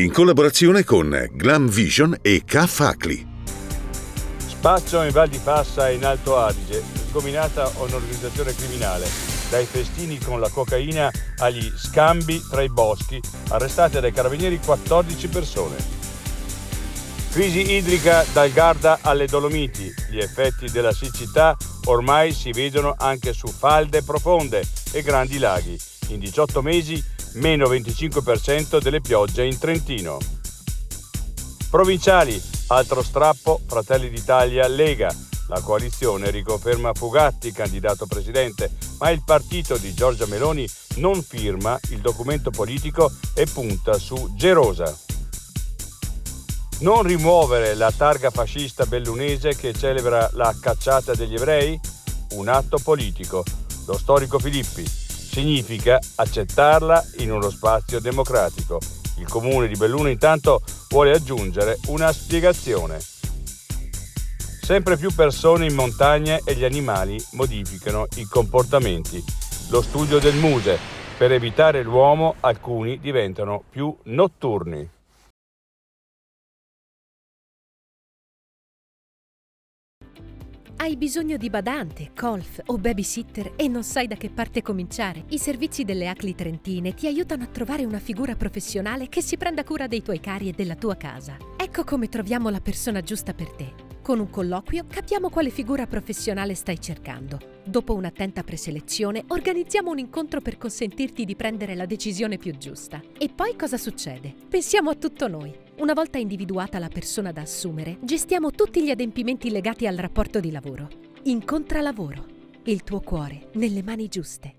in collaborazione con Glam Vision e K-Facli. Spaccio in Val di Fassa e in Alto Adige, sgominata un'organizzazione criminale. Dai festini con la cocaina agli scambi tra i boschi, arrestate dai carabinieri 14 persone. Crisi idrica dal Garda alle Dolomiti. Gli effetti della siccità ormai si vedono anche su falde profonde e grandi laghi. In 18 mesi, meno 25% delle piogge in Trentino. Provinciali, altro strappo, Fratelli d'Italia, Lega. La coalizione riconferma Fugatti candidato presidente, ma il partito di Giorgia Meloni non firma il documento politico e punta su Gerosa. Non rimuovere la targa fascista bellunese che celebra la cacciata degli ebrei? Un atto politico. Lo storico Filippi. Significa accettarla in uno spazio democratico. Il comune di Belluno intanto vuole aggiungere una spiegazione. Sempre più persone in montagna e gli animali modificano i comportamenti. Lo studio del Muse. Per evitare l'uomo, alcuni diventano più notturni. Hai bisogno di badante, colf o babysitter e non sai da che parte cominciare? I servizi delle ACLI Trentine ti aiutano a trovare una figura professionale che si prenda cura dei tuoi cari e della tua casa. Ecco come troviamo la persona giusta per te. Con un colloquio capiamo quale figura professionale stai cercando. Dopo un'attenta preselezione organizziamo un incontro per consentirti di prendere la decisione più giusta. E poi cosa succede? Pensiamo a tutto noi. Una volta individuata la persona da assumere, gestiamo tutti gli adempimenti legati al rapporto di lavoro. Incontra Lavoro. Il tuo cuore nelle mani giuste.